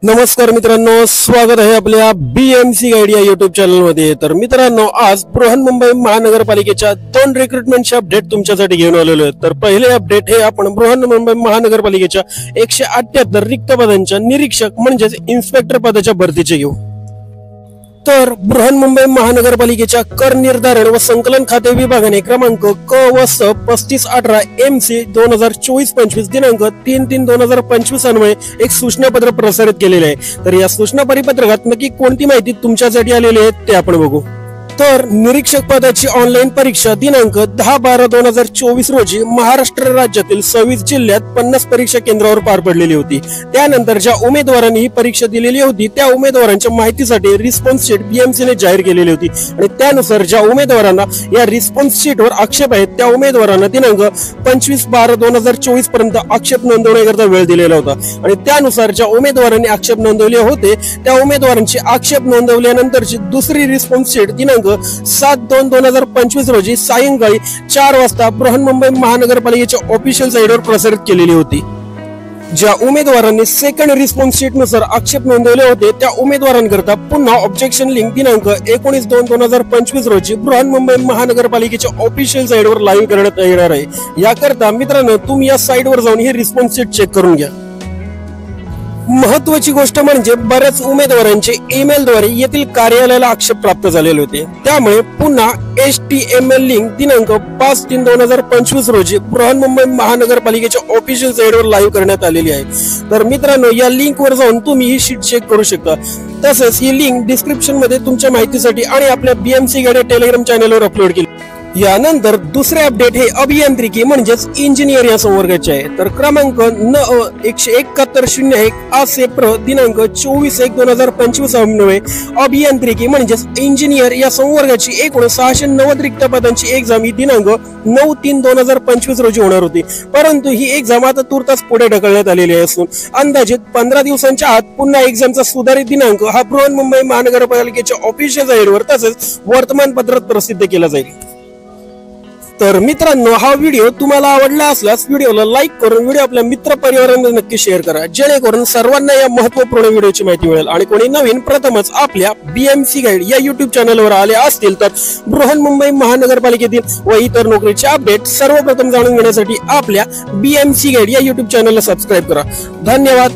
नमस्कार मित्रांनो, स्वागत आहे आपल्या बीएमसी गाईड या युट्यूब चॅनल मध्ये। तर मित्रांनो, आज बृहन्मुंबई महानगरपालिकेच्या 2 रिक्रुटमेंटचे अपडेट तुमच्यासाठी घेऊन आलेलो आहे। तर पहिले अपडेट हे आपण बृहन्मुंबई महानगरपालिकेच्या 178 रिक्त पदांच्या निरीक्षक म्हणजेच इन्स्पेक्टर पदाच्या भरतीचे घेऊ। तर बृहन्मुंबई महानगरपालिकेच्या कर निर्धारण व संकलन खाते विभागाने क्रमांक क व स 3518 MC 2024-25 दिनांक 3/3/2025 अन्वये एक सूचनापत्र प्रसारित केलेले आहे। तर या सूचना परिपत्रकात नक्की कोणती माहिती तुमच्यासाठी आलेली आहे ते आपण बघू। तर निरीक्षक पदाची ऑनलाईन परीक्षा दिनांक 10/12/2024 रोजी महाराष्ट्र राज्यातील 26 जिल्ह्यात 50 परीक्षा केंद्रावर पार पडलेली होती। त्यानंतर ज्या उमेदवारांनी ही परीक्षा दिलेली होती त्या उमेदवारांच्या माहितीसाठी रिस्पॉन्स शीट बीएमसी ने जाहीर केलेली होती आणि त्यानुसार ज्या उमेदवारांना या रिस्पॉन्स शीट वर आक्षेप आहेत त्या उमेदवारांना दिनांक 25/12/2024 पर्यंत आक्षेप नोंदवण्याकरता वेळ दिलेला होता आणि त्यानुसार ज्या उमेदवारांनी आक्षेप नोंदवले होते त्या उमेदवारांची आक्षेप नोंदवल्यानंतरची दुसरी रिस्पॉन्स शीट दिनांक 7/2/2025 रोजी सायंकाळी 4 वाजता बृहन्मुंबई महानगरपालिकेच्या ऑफिशियल साइटवर प्रसारित केलेली होती। ज्या उमेदवारांनी सेकंड रिस्पॉन्स शीट नुसार आक्षेप नोंदवले होते त्या उमेदवारांकरता पुन्हा ऑब्जेक्शन लिंक दिनांक 19/2/2025 रोजी बृहन्मुंबई महानगरपालिकेच्या ऑफिशियल साइटवर लाईव्ह करण्यात येणार आहे। याकरता मित्रांनो, तुम्ही या साइटवर जाऊन ही रिस्पॉन्स शीट चेक करून घ्या। महत्वाची गोष्ट म्हणजे बऱ्याच उमेदवारांचे ईमेल द्वारे येथील कार्यालयाला आक्षेप प्राप्त झालेले होते, त्यामुळे पुन्हा HTML लिंक दिनांक 5/3/2025 रोजी बृहन्मुंबई महानगरपालिकेच्या ऑफिशियल साइटवर लाईव्ह करण्यात आलेली आहे। तर मित्रांनो, या लिंक वर जाऊन तुम्ही ही शीट चेक करू शकता। तसेच ही लिंक डिस्क्रिप्शन मध्ये तुमच्या माहितीसाठी आणि आपल्या बीएमसी गाईड टेलिग्राम चॅनलवर अपलोड केली। यानंतर दुसरे अपडेट हे अभियांत्रिकी म्हणजेच इंजिनियर या संवर्गाचे आहे। तर क्रमांक NE-17101 ASEPR दिनांक 24/1/2025 अन्वये अभियांत्रिकी म्हणजेच इंजिनियर या संवर्गाची एकूण 690 रिक्त पदांची एक्झाम ही दिनांक 9/3/2025 रोजी होणार होती, परंतु ही एक्झाम आता तुर्तास पुढे ढकलण्यात आलेली असून अंदाजित 15 दिवसांच्या आत पुन्हा एक्झामचा सुधारित दिनांक हा बृहन्मुंबई महानगरपालिकेच्या ऑफिशियल साइटवर तसेच वर्तमानपत्रात प्रसिद्ध केला जाईल। तर मित्रांनो, हा व्हिडिओ तुम्हाला आवडला असल्यास व्हिडिओला लाईक करून व्हिडिओ आपल्या मित्र परिवारांना नक्की शेअर करा, जेणेकरून सर्वांना या महत्त्वपूर्ण व्हिडिओची माहिती मिळेल। आणि कोणी नवीन प्रथमच आपल्या बीएमसी गाईड या युट्यूब चॅनलवर आले असतील तर बृहन्मुंबई महानगरपालिकेतील व इतर नोकरीचे अपडेट सर्वप्रथम जाणून घेण्यासाठी आपल्या बीएमसी गाईड या युट्यूब चॅनलला सबस्क्राईब करा। धन्यवाद।